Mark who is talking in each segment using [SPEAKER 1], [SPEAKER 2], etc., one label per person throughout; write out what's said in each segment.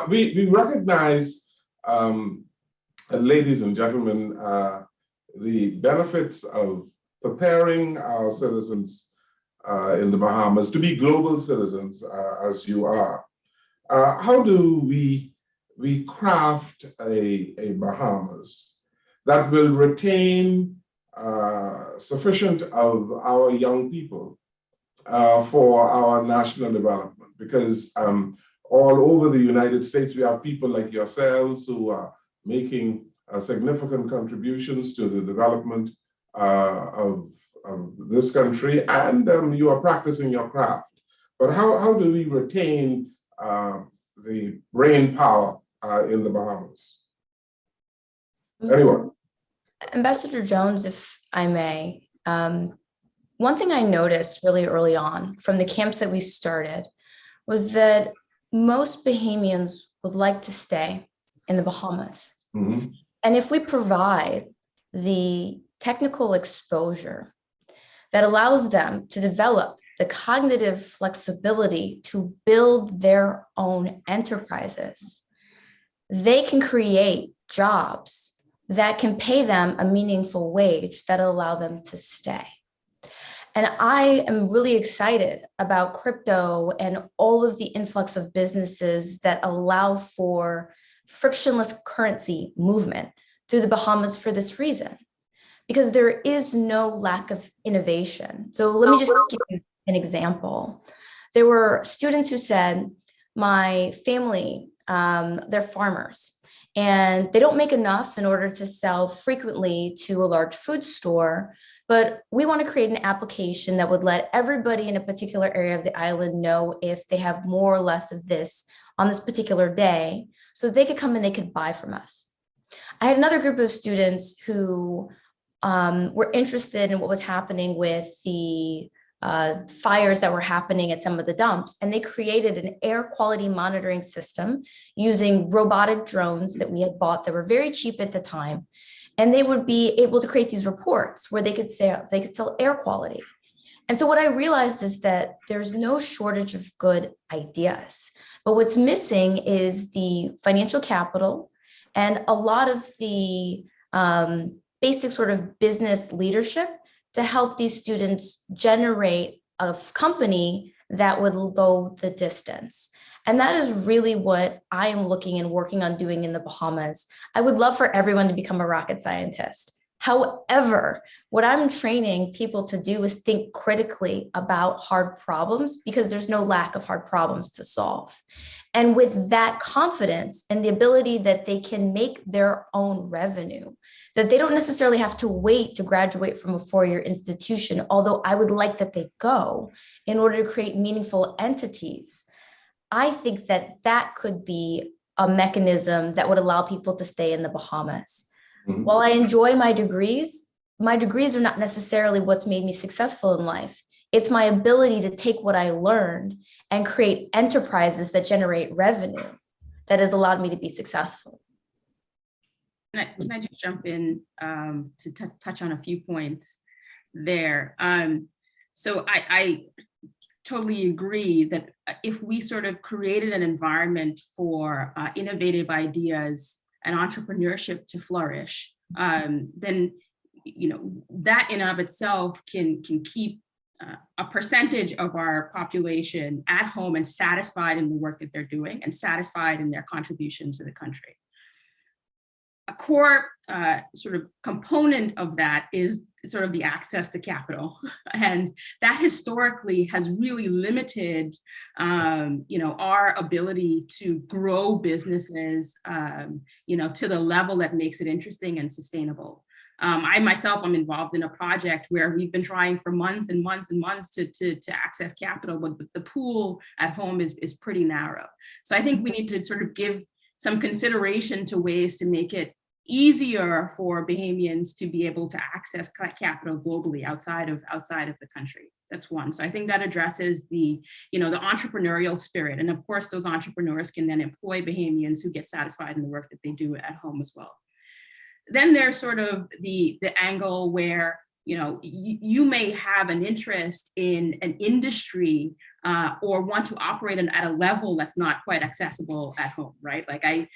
[SPEAKER 1] We recognize, ladies and gentlemen, the benefits of preparing our citizens in the Bahamas to be global citizens, as you are. How do we craft a Bahamas that will retain sufficient of our young people for our national development? Because all over the United States, we have people like yourselves who are making significant contributions to the development of this country, and you are practicing your craft. But how do we retain the brain power in the Bahamas? Anyone?
[SPEAKER 2] Ambassador Jones, if I may, one thing I noticed really early on from the camps that we started was that most Bahamians would like to stay in the Bahamas. Mm-hmm. And if we provide the technical exposure that allows them to develop the cognitive flexibility to build their own enterprises, they can create jobs that can pay them a meaningful wage that allow them to stay. And I am really excited about crypto and all of the influx of businesses that allow for frictionless currency movement through the Bahamas for this reason, because there is no lack of innovation. So let me just give you an example. There were students who said, my family, they're farmers, and they don't make enough in order to sell frequently to a large food store, but we want to create an application that would let everybody in a particular area of the island know if they have more or less of this on this particular day, so they could come and they could buy from us. I had another group of students who were interested in what was happening with the fires that were happening at some of the dumps, and they created an air quality monitoring system using robotic drones that we had bought that were very cheap at the time, and they would be able to create these reports where they could sell air quality. And so what I realized is that there's no shortage of good ideas, but what's missing is the financial capital and a lot of the basic sort of business leadership to help these students generate a company that would go the distance. And that is really what I am looking and working on doing in the Bahamas. I would love for everyone to become a rocket scientist. However, what I'm training people to do is think critically about hard problems, because there's no lack of hard problems to solve. And with that confidence and the ability that they can make their own revenue, that they don't necessarily have to wait to graduate from a four-year institution, although I would like that they go in order to create meaningful entities. I think that that could be a mechanism that would allow people to stay in the Bahamas. While I enjoy my degrees are not necessarily what's made me successful in life. It's my ability to take what I learned and create enterprises that generate revenue that has allowed me to be successful.
[SPEAKER 3] Can I just jump in to touch on a few points there? So I totally agree that if we sort of created an environment for innovative ideas and entrepreneurship to flourish, then that in and of itself can keep a percentage of our population at home and satisfied in the work that they're doing and satisfied in their contributions to the country. A core sort of component of that is sort of the access to capital. And that historically has really limited, our ability to grow businesses, to the level that makes it interesting and sustainable. I myself am involved in a project where we've been trying for months and months and months to access capital, but the pool at home is pretty narrow. So I think we need to sort of give some consideration to ways to make it easier for Bahamians to be able to access capital globally outside of the country. That's one. So I think that addresses the entrepreneurial spirit. And of course, those entrepreneurs can then employ Bahamians who get satisfied in the work that they do at home as well. Then there's sort of the angle where, you may have an interest in an industry or want to operate at a level that's not quite accessible at home, right? Like I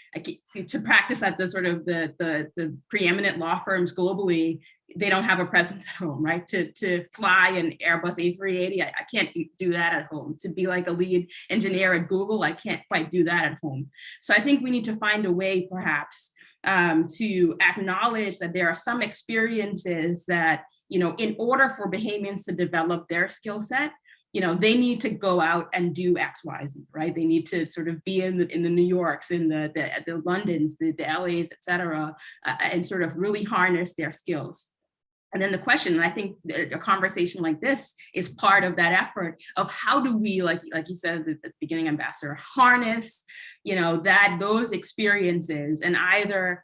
[SPEAKER 3] to practice at the sort of the preeminent law firms globally, they don't have a presence at home, right? To fly an Airbus A380, I can't do that at home. To be like a lead engineer at Google, I can't quite do that at home. So I think we need to find a way, perhaps, to acknowledge that there are some experiences that, in order for Bahamians to develop their skill set, they need to go out and do X, Y, Z, right? They need to sort of be in the New Yorks, in the Londons, the LAs, et cetera, and sort of really harness their skills. And then the question, and I think a conversation like this is part of that effort of how do we, like you said at the beginning, Ambassador, harness, those experiences and either,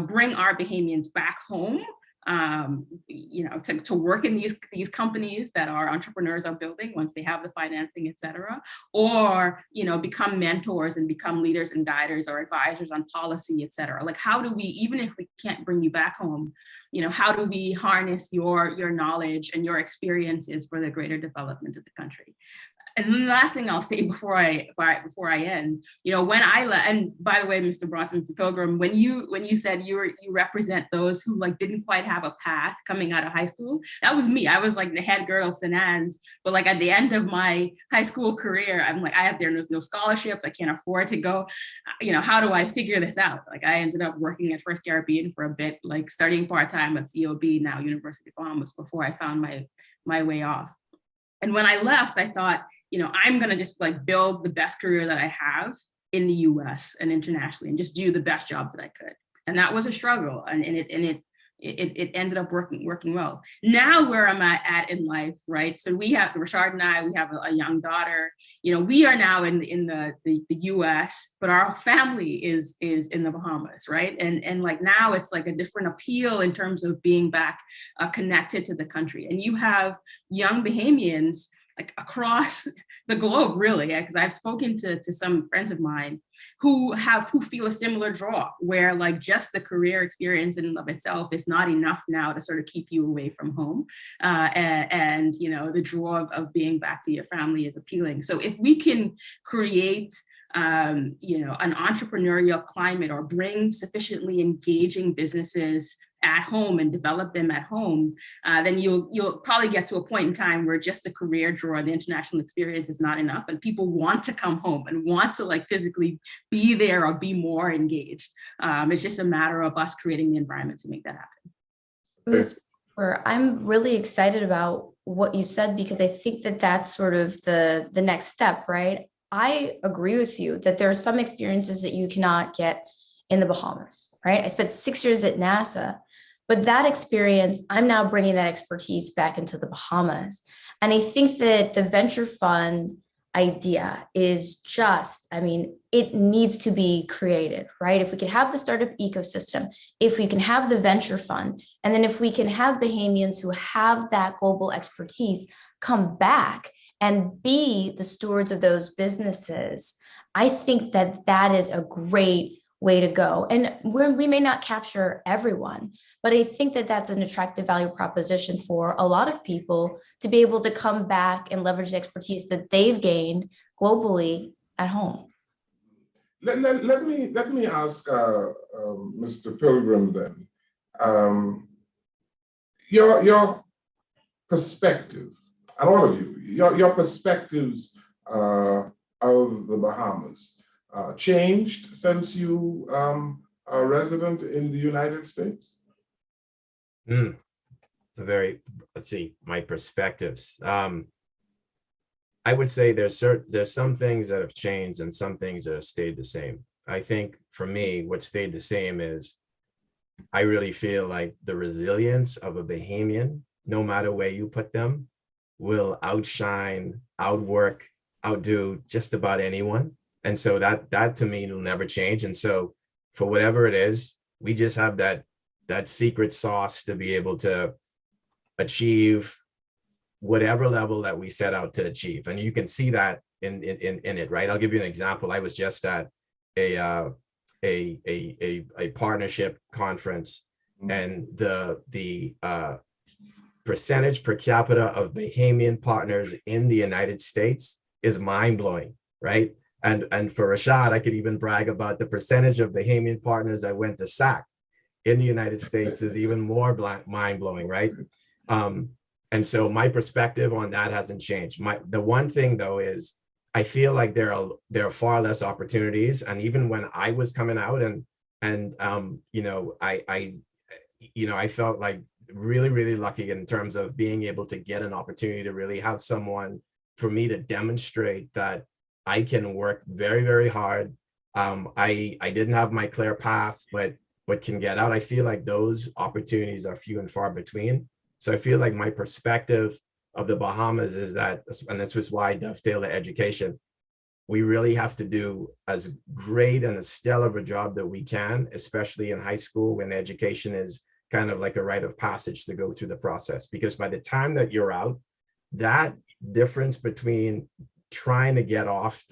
[SPEAKER 3] bring our Bahamians back home, to work in these companies that our entrepreneurs are building once they have the financing, et cetera, or, become mentors and become leaders and guiders or advisors on policy, et cetera. Like, how do we, even if we can't bring you back home, how do we harness your knowledge and your experiences for the greater development of the country? And then the last thing I'll say before I end, when and by the way, Mr. Bronson, Mr. Pilgrim, when you said you represent those who didn't quite have a path coming out of high school, that was me. I was like the head girl of St. Anne's, but at the end of my high school career, I'm like, there's no scholarships, I can't afford to go. How do I figure this out? I ended up working at First Caribbean for a bit, studying part-time at COB, now University of Bahamas, before I found my way off. And when I left, I thought, I'm going to just build the best career that I have in the US and internationally and just do the best job that I could. And that was a struggle. And it ended up working well. Now where I'm at in life, right? So we have, Rashard and I, we have a young daughter. We are now in the US, but our family is in the Bahamas, right? And now it's a different appeal in terms of being back connected to the country. And you have young Bahamians across the globe, really, because I've spoken to some friends of mine who feel a similar draw, where just the career experience in and of itself is not enough now to sort of keep you away from home, and the draw of being back to your family is appealing. So if we can create an entrepreneurial climate or bring sufficiently engaging businesses at home and develop them at home, then you'll probably get to a point in time where just the career draw, the international experience is not enough, and people want to come home and want to physically be there or be more engaged. It's just a matter of us creating the environment to make that happen.
[SPEAKER 2] I'm really excited about what you said, because I think that that's sort of the next step, right? I agree with you that there are some experiences that you cannot get in the Bahamas, right? I spent 6 years at NASA, but that experience, I'm now bringing that expertise back into the Bahamas. And I think that the venture fund idea is it needs to be created, right? If we could have the startup ecosystem, if we can have the venture fund, and then if we can have Bahamians who have that global expertise come back and be the stewards of those businesses, I think that that is a great way to go. And we may not capture everyone, but I think that that's an attractive value proposition for a lot of people to be able to come back and leverage the expertise that they've gained globally at home.
[SPEAKER 1] Let me ask Mr. Pilgrim then, your perspective, and all of you, your perspectives of the Bahamas changed since you are a resident in the United States?
[SPEAKER 4] It's a very, let's see, my perspectives. I would say there's some things that have changed and some things that have stayed the same. I think for me, what stayed the same is I really feel like the resilience of a Bahamian, no matter where you put them, will outshine, outwork, outdo just about anyone. And so that to me will never change. And so for whatever it is, we just have that secret sauce to be able to achieve whatever level that we set out to achieve. And you can see that in it, right? I'll give you an example. I was just at a partnership conference, and the percentage per capita of Bahamian partners in the United States is mind-blowing, right? And for Rashad, I could even brag about the percentage of Bahamian partners that went to SAC in the United States is even more mind-blowing, right? And so my perspective on that hasn't changed. The one thing though is I feel like there are far less opportunities. And even when I was coming out and I felt like really, really lucky in terms of being able to get an opportunity to really have someone for me to demonstrate that I can work very, very hard. I didn't have my clear path, but can get out. I feel like those opportunities are few and far between. So I feel like my perspective of the Bahamas is that, and this was why I dovetail to education, we really have to do as great and as stellar of a job that we can, especially in high school when education is kind of like a rite of passage to go through the process. Because by the time that you're out, that difference between trying to get off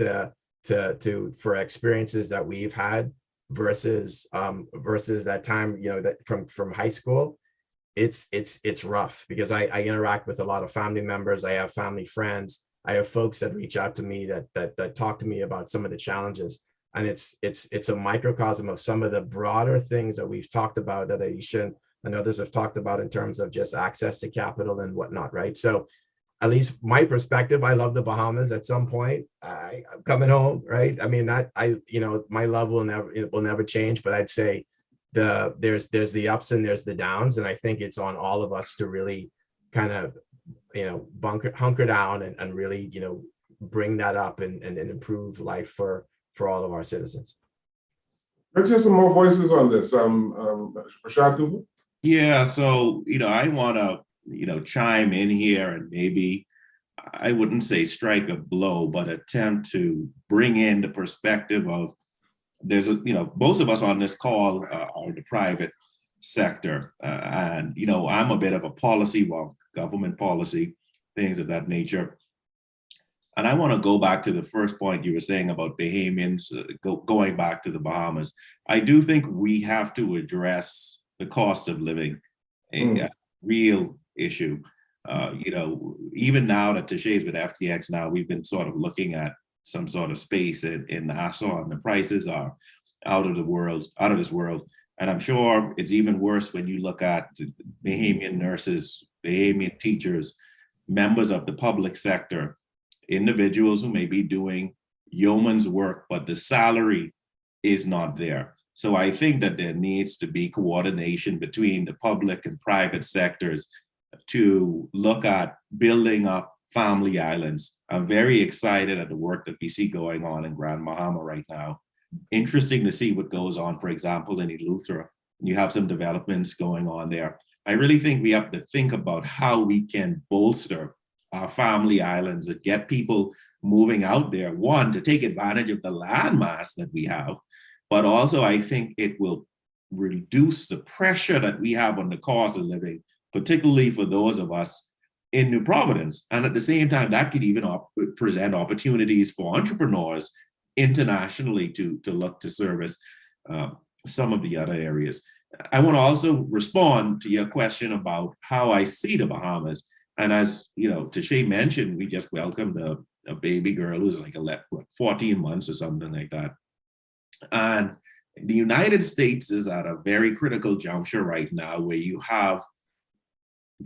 [SPEAKER 4] for experiences that we've had versus that time, that from high school, it's rough because I interact with a lot of family members. I have family friends. I have folks that reach out to me that talk to me about some of the challenges, and it's a microcosm of some of the broader things that we've talked about that Aisha and others have talked about in terms of just access to capital and whatnot, right? So at least my perspective, I love the Bahamas. At some point, I'm coming home, right? I mean, my love will never change, but I'd say there's the ups and there's the downs, and I think it's on all of us to really kind of hunker down and really bring that up and improve life for all of our citizens.
[SPEAKER 1] Let's hear some more voices on this. Rashad Cooper.
[SPEAKER 5] Yeah, so I want to chime in here and maybe I wouldn't say strike a blow, but attempt to bring in the perspective of most of us on this call are the private sector. And I'm a bit of a policy wonk, government policy, things of that nature. And I want to go back to the first point you were saying about Bahamians going back to the Bahamas. I do think we have to address the cost of living, a real issue. Even now that Tashay's with FTX now, we've been sort of looking at some sort of space in Nassau, and the prices are out of this world. And I'm sure it's even worse when you look at Bahamian nurses, Bahamian teachers, members of the public sector, individuals who may be doing yeoman's work, but the salary is not there. So I think that there needs to be coordination between the public and private sectors to look at building up family islands. I'm very excited at the work that we see going on in Grand Bahama right now. Interesting to see what goes on, for example, in Eleuthera. You have some developments going on there. I really think we have to think about how we can bolster our family islands and get people moving out there, one, to take advantage of the landmass that we have, but also I think it will reduce the pressure that we have on the cost of living, particularly for those of us in New Providence. And at the same time, that could even present opportunities for entrepreneurs internationally to look to service some of the other areas. I want to also respond to your question about how I see the Bahamas. And as Tashay mentioned, we just welcomed a baby girl who's like 14 months or something like that. And the United States is at a very critical juncture right now where you have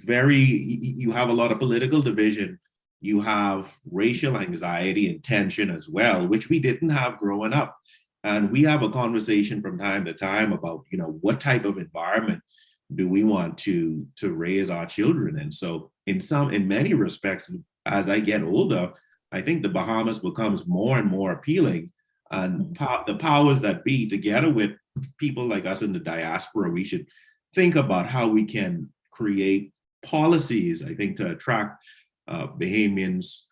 [SPEAKER 5] a lot of political division. You have racial anxiety and tension as well, which we didn't have growing up. And we have a conversation from time to time about, what type of environment do we want to raise our children in? So in many respects, as I get older, I think the Bahamas becomes more and more appealing. And the powers that be, together with people like us in the diaspora, we should think about how we can create policies, I think, to attract Bahamians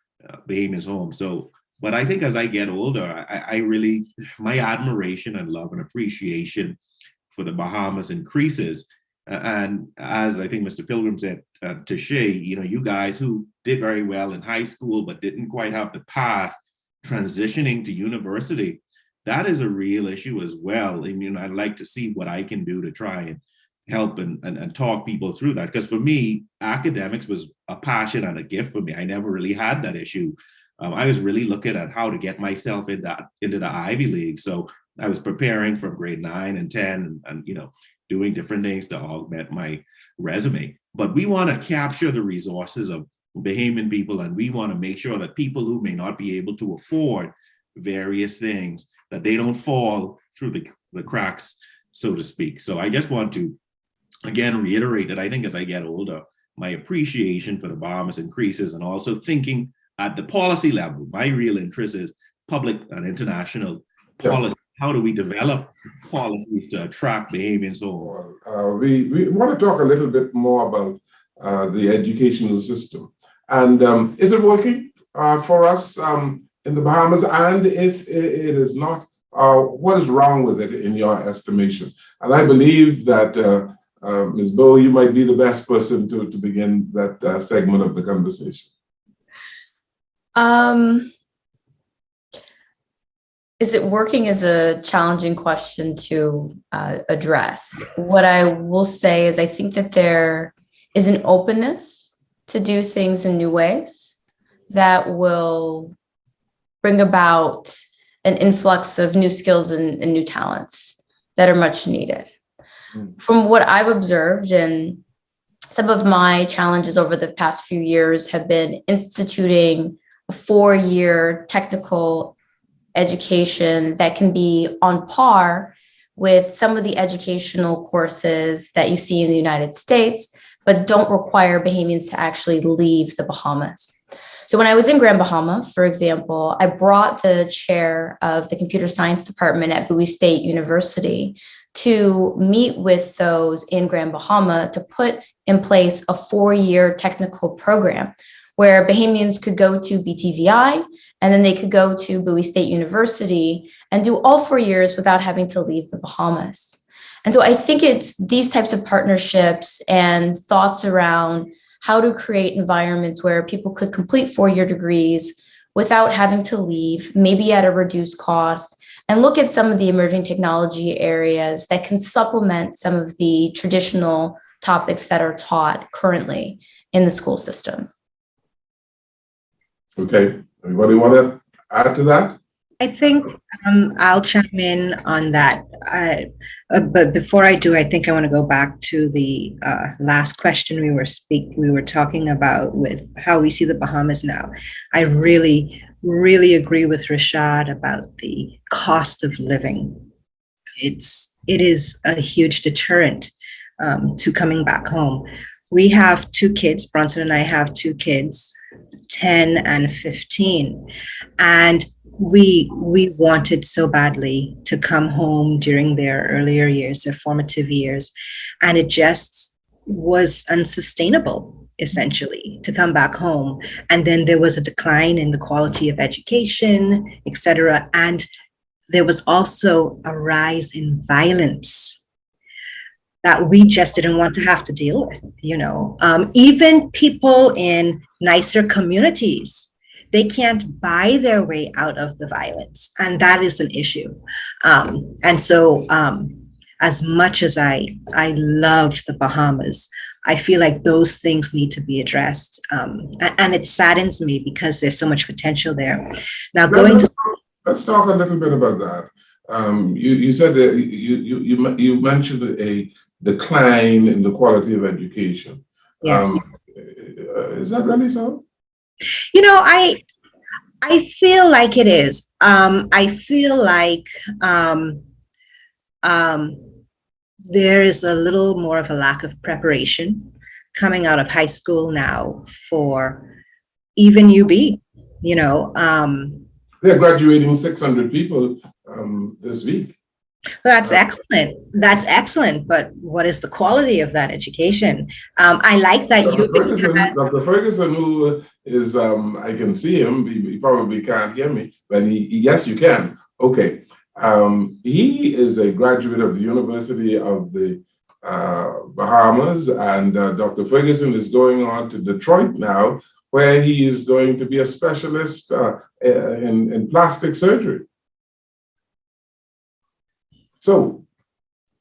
[SPEAKER 5] home. So, but I think as I get older, I really, my admiration and love and appreciation for the Bahamas increases. And as I think Mr. Pilgrim said, Tashay, you guys who did very well in high school, but didn't quite have the path transitioning to university, that is a real issue as well. I mean, I'd like to see what I can do to try and help and talk people through that. Because for me, academics was a passion and a gift for me. I never really had that issue. I was really looking at how to get myself into the Ivy League. So I was preparing from grade 9 and 10 and doing different things to augment my resume. But we want to capture the resources of Bahamian people, and we want to make sure that people who may not be able to afford various things, that they don't fall through the cracks, so to speak. So I just want to, again, reiterate that I think as I get older, my appreciation for the Bahamas increases, and also thinking at the policy level. My real interest is public and international policy. How do we develop policies to attract Bahamians home?
[SPEAKER 1] We want to talk a little bit more about the educational system. And is it working for us in the Bahamas? And if it is not, what is wrong with it in your estimation? And I believe that Ms. Bowe, you might be the best person to begin that segment of the conversation.
[SPEAKER 2] Is it working is a challenging question to address. What I will say is I think that there is an openness to do things in new ways that will bring about an influx of new skills and new talents that are much needed. From what I've observed, and some of my challenges over the past few years have been instituting a 4-year technical education that can be on par with some of the educational courses that you see in the United States, but don't require Bahamians to actually leave the Bahamas. So when I was in Grand Bahama, for example, I brought the chair of the computer science department at Bowie State University to meet with those in Grand Bahama to put in place a 4-year technical program where Bahamians could go to BTVI and then they could go to Bowie State University and do all 4 years without having to leave the Bahamas. And so I think it's these types of partnerships and thoughts around how to create environments where people could complete 4-year degrees without having to leave, maybe at a reduced cost, and look at some of the emerging technology areas that can supplement some of the traditional topics that are taught currently in the school system.
[SPEAKER 1] Okay, anybody want to add to that?
[SPEAKER 6] I think I'll chime in on that. But before I do, I think I want to go back to the last question we were talking about with how we see the Bahamas now. I really agree with Rashad about the cost of living. It is a huge deterrent to coming back home. We have 2 kids. Bronson and I have 2 kids, 10 and 15, and we wanted so badly to come home during their earlier years, their formative years, and it just was unsustainable, essentially, to come back home. And then there was a decline in the quality of education, etc. And there was also a rise in violence that we just didn't want to have to deal with, even people in nicer communities, they can't buy their way out of the violence. And that is an issue. And so as much as I love the Bahamas, I feel like those things need to be addressed. And it saddens me because there's so much potential there. Now
[SPEAKER 1] let's talk a little bit about that. You said that you mentioned a decline in the quality of education.
[SPEAKER 6] Yes.
[SPEAKER 1] Is that really so?
[SPEAKER 6] I feel like it is. I feel like there is a little more of a lack of preparation coming out of high school now for even UB.
[SPEAKER 1] They're graduating 600 people this week.
[SPEAKER 6] That's excellent. That's excellent. But what is the quality of that education? I like that
[SPEAKER 1] Dr. Ferguson, who is, I can see him, he probably can't hear me, but yes, you can. Okay. He is a graduate of the University of the Bahamas, and Dr. Ferguson is going on to Detroit now, where he is going to be a specialist in plastic surgery. So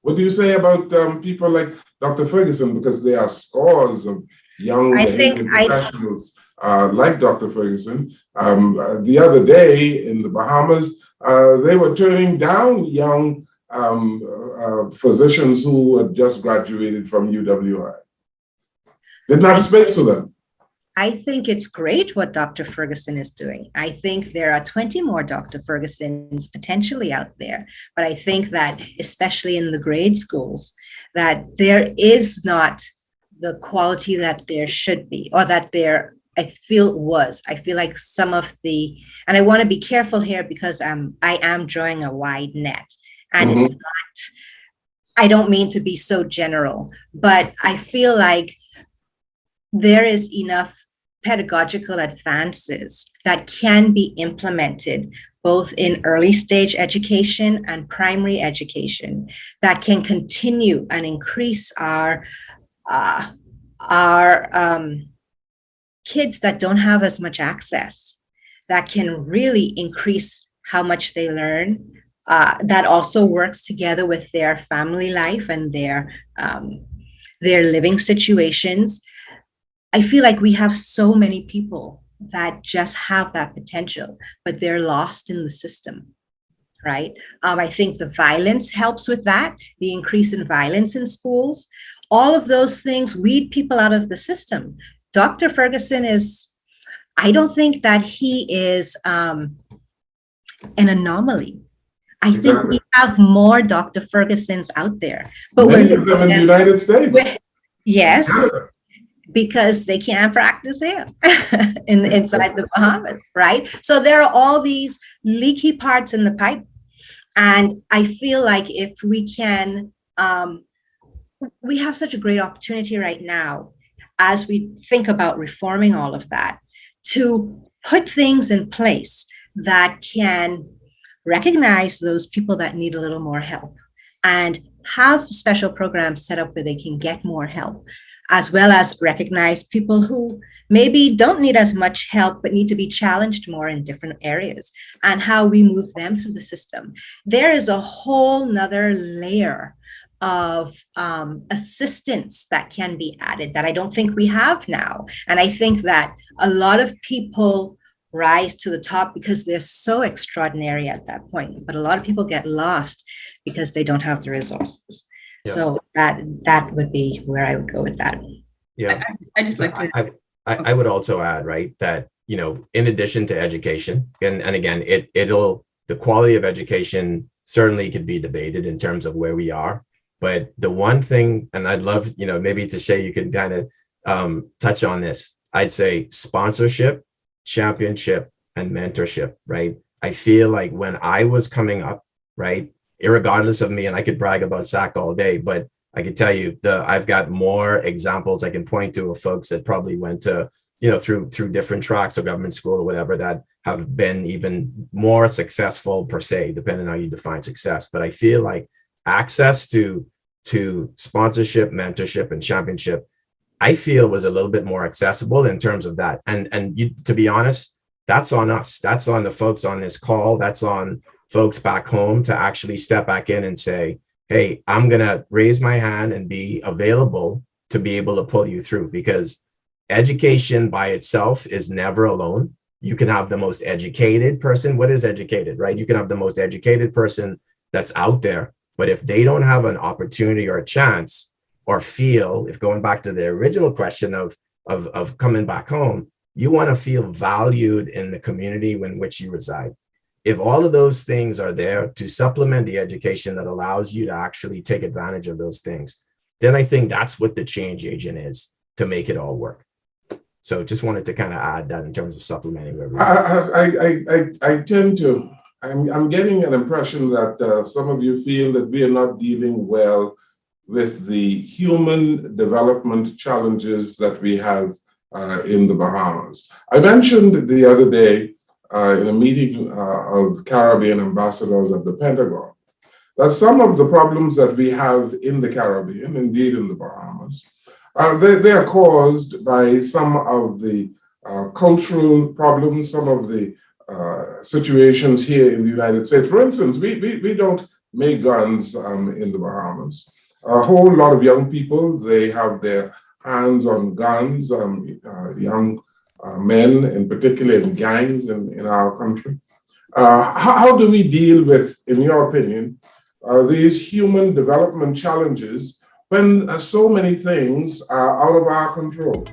[SPEAKER 1] What do you say about people like Dr. Ferguson? Because there are scores of young
[SPEAKER 6] I think
[SPEAKER 1] behavior professionals like Dr. Ferguson. The other day in the Bahamas, they were turning down young physicians who had just graduated from UWI. Didn't have space for them.
[SPEAKER 6] I think it's great what Dr. Ferguson is doing. I think there are 20 more Dr. Fergusons potentially out there. But I think that, especially in the grade schools, that there is not the quality that there should be, or that there, I feel was. I feel like some of the, and I want to be careful here because I am drawing a wide net. And it's not, I don't mean to be so general, but I feel like there is enough pedagogical advances that can be implemented both in early stage education and primary education that can continue and increase our kids that don't have as much access, that can really increase how much they learn, that also works together with their family life and their living situations. I feel like we have so many people that just have that potential, but they're lost in the system, right? I think the violence helps with that, the increase in violence in schools. All of those things weed people out of the system. Dr. Ferguson is, I don't think that he is an anomaly. I think we have more Dr. Fergusons out there. But
[SPEAKER 1] many of them in the United States.
[SPEAKER 6] Yes. Because they can't practice here inside the Bahamas, right? So there are all these leaky parts in the pipe. And I feel like if we can, we have such a great opportunity right now as we think about reforming all of that, to put things in place that can recognize those people that need a little more help and have special programs set up where they can get more help, as well as recognize people who maybe don't need as much help, but need to be challenged more in different areas, and how we move them through the system. There is a whole nother layer of assistance that can be added that I don't think we have now. And I think that a lot of people rise to the top because they're so extraordinary at that point, but a lot of people get lost because they don't have the resources. Yeah. So that would be where I would go with that.
[SPEAKER 4] Yeah,
[SPEAKER 3] I just like to.
[SPEAKER 4] I would also add, right, that, you know, in addition to education, and again, the quality of education certainly could be debated in terms of where we are. But the one thing, and I'd love, you know, maybe Tashay, you could kind of touch on this. I'd say sponsorship, championship, and mentorship, right? I feel like when I was coming up, right, irregardless of me, and I could brag about SAC all day, but I can tell you I've got more examples I can point to of folks that probably went to, you know, through different tracks or government school or whatever, that have been even more successful per se, depending on how you define success. But I feel like access to sponsorship, mentorship, and championship, I feel was a little bit more accessible in terms of that. And you, to be honest, that's on us. That's on the folks on this call. That's on folks back home to actually step back in and say, hey, I'm going to raise my hand and be available to be able to pull you through, because education by itself is never alone. You can have the most educated person. What is educated, right? You can have the most educated person that's out there, but if they don't have an opportunity or a chance, or feel, if going back to the original question of coming back home, you want to feel valued in the community in which you reside. If all of those things are there to supplement the education that allows you to actually take advantage of those things, then I think that's what the change agent is, to make it all work. So just wanted to kind of add that in terms of supplementing.
[SPEAKER 1] I tend to, I'm getting an impression that some of you feel that we are not dealing well with the human development challenges that we have in the Bahamas. I mentioned the other day in a meeting of Caribbean ambassadors at the Pentagon that some of the problems that we have in the Caribbean, indeed in the Bahamas, they are caused by some of the cultural problems, some of the situations here in the United States. For instance, we don't make guns in the Bahamas. A whole lot of young people, they have their hands on guns, young men, in particular in gangs in our country. How do we deal with, in your opinion, these human development challenges when so many things are out of our control?